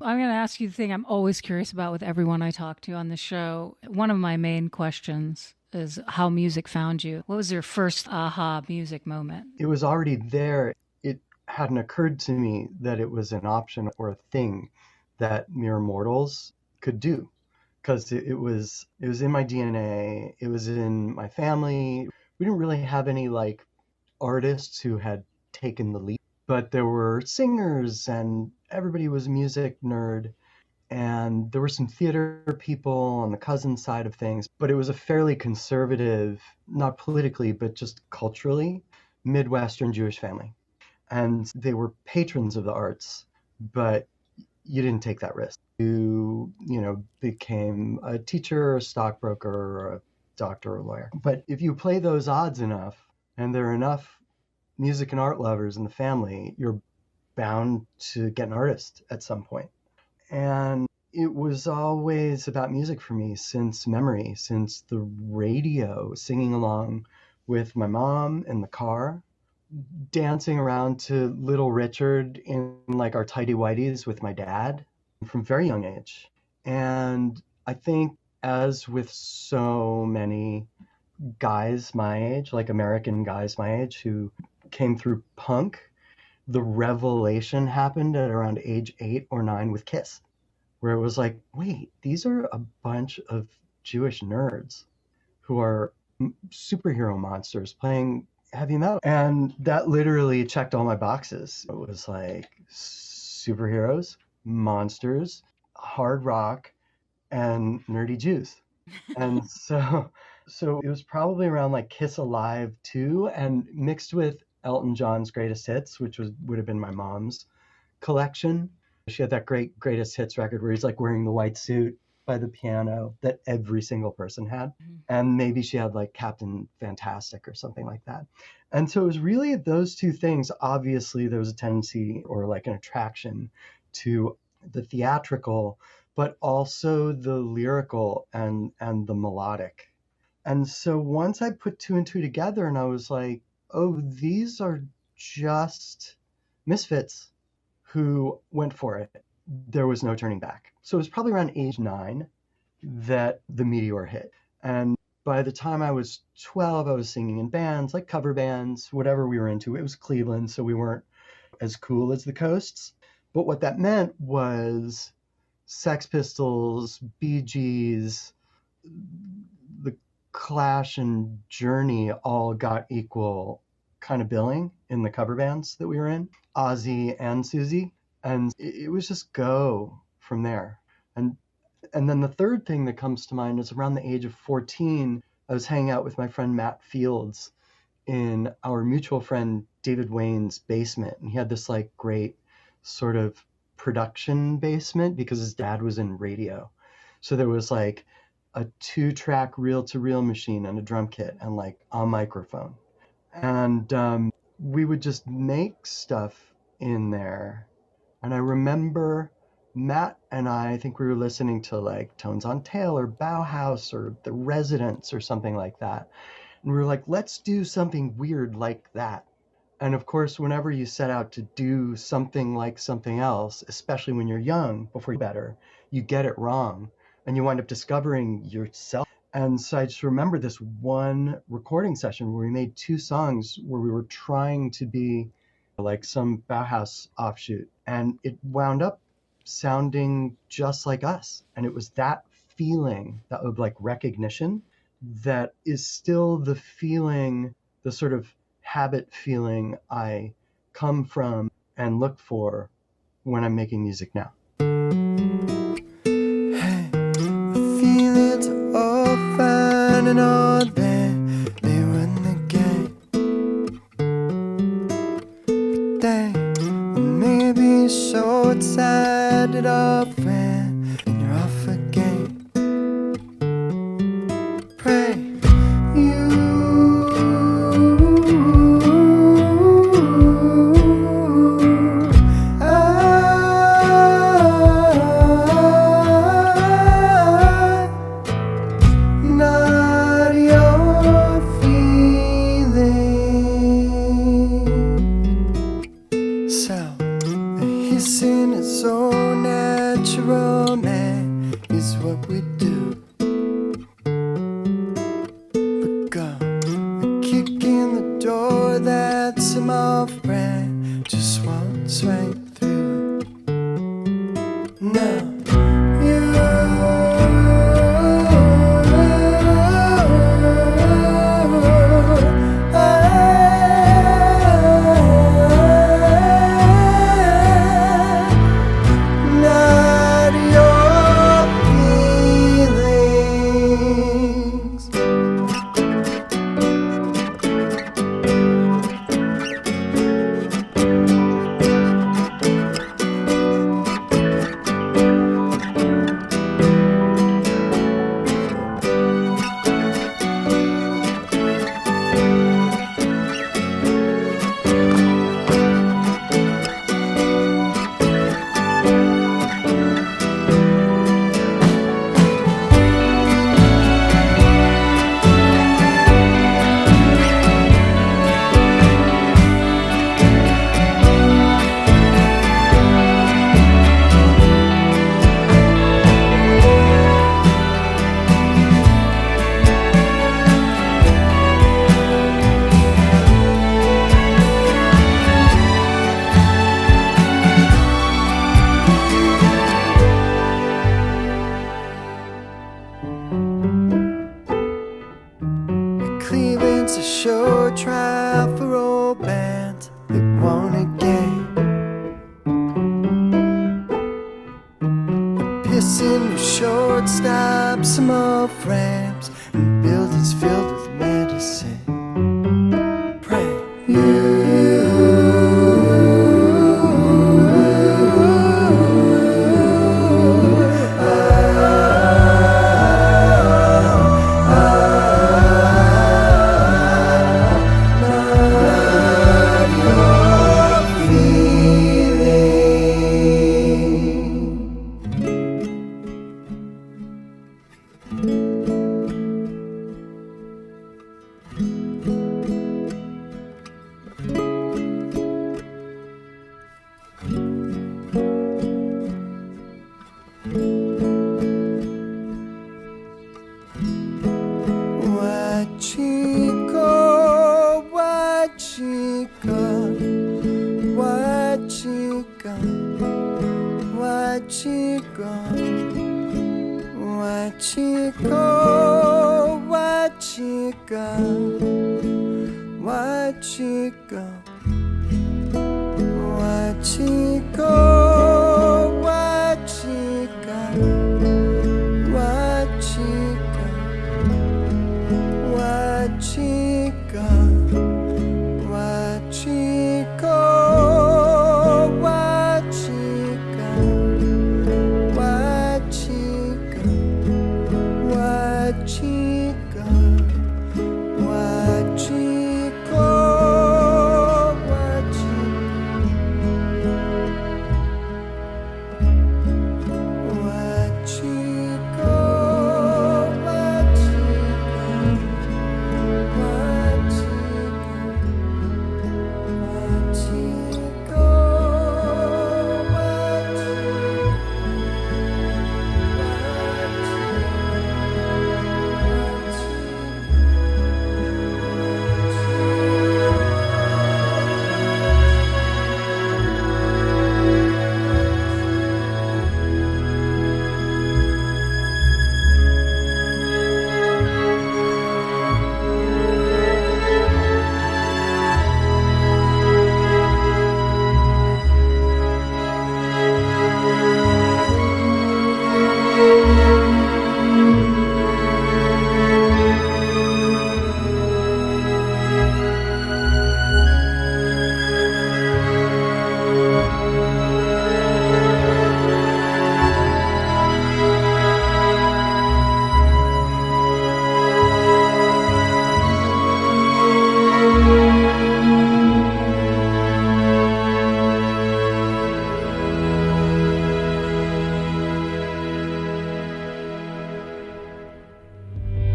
I'm going to ask you the thing I'm always curious about with everyone I talk to on the show. One of my main questions is how music found you. What was your first aha music moment? It was already there. It hadn't occurred to me that it was an option or a thing that mere mortals could do, because it was in my DNA. It was in my family. We didn't really have any like artists who had taken the lead, but there were singers and everybody was a music nerd. And there were some theater people on the cousin side of things, but it was a fairly conservative, not politically, but just culturally, Midwestern Jewish family. And they were patrons of the arts, but you didn't take that risk. You became a teacher, a stockbroker, or a doctor or lawyer. But if you play those odds enough, and there are enough music and art lovers in the family, you're bound to get an artist at some point. And it was always about music for me since memory, since the radio, singing along with my mom in the car, dancing around to Little Richard in like our tidy whities with my dad from a very young age. And I think, as with so many guys my age, like American guys my age who came through punk, the revelation happened at around age 8 or 9 with Kiss, where it was like, wait, these are a bunch of Jewish nerds who are superhero monsters playing heavy metal. And that literally checked all my boxes. It was like superheroes, monsters, hard rock, and nerdy Jews. And so it was probably around like Kiss Alive 2 and mixed with Elton John's Greatest Hits, which would have been my mom's collection. She had that great Greatest Hits record where he's like wearing the white suit by the piano that every single person had. Mm-hmm. And maybe she had like Captain Fantastic or something like that. And so it was really those two things. Obviously, there was a tendency or like an attraction to the theatrical, but also the lyrical and the melodic. And so once I put two and two together and I was like, oh, these are just misfits who went for it. There was no turning back. So it was probably around age 9 that the meteor hit. And by the time I was 12, I was singing in bands, like cover bands, whatever we were into. It was Cleveland, so we weren't as cool as the Coasts. But what that meant was Sex Pistols, Bee Gees, the Clash and Journey all got equal kind of billing in the cover bands that we were in, Ozzy and Susie. And it was just go from there. And then the third thing that comes to mind is around the age of 14, I was hanging out with my friend Matt Fields in our mutual friend David Wayne's basement. And he had this like great sort of production basement because his dad was in radio. So there was like a 2-track reel-to-reel machine and a drum kit and like a microphone. And we would just make stuff in there. And I remember Matt and I think we were listening to like Tones on Tail or Bauhaus or The Residents or something like that. And we were like, let's do something weird like that. And of course, whenever you set out to do something like something else, especially when you're young, before you're better, you get it wrong and you wind up discovering yourself. And so I just remember this one recording session where we made 2 songs where we were trying to be like some Bauhaus offshoot. And it wound up sounding just like us. And it was that feeling, that of like recognition, that is still the feeling, the sort of habit feeling I come from and look for when I'm making music now. Hey, the feelings are all fine and all there, they run the game. But they may be so excited off and you're off again. Pray natural man is what we do. But go, a kick in the door that some old friend just walks right through. No. Cleveland's a show trial for old bands that won a game. A pissing with shortstop, some old frames, and buildings filled with medicine. Pray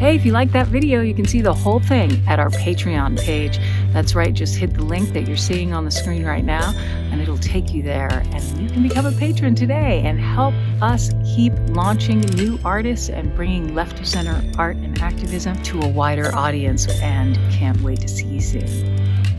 Hey, if you like that video, you can see the whole thing at our Patreon page. That's right, just hit the link that you're seeing on the screen right now, and it'll take you there. And you can become a patron today and help us keep launching new artists and bringing left-of-center art and activism to a wider audience. And can't wait to see you soon.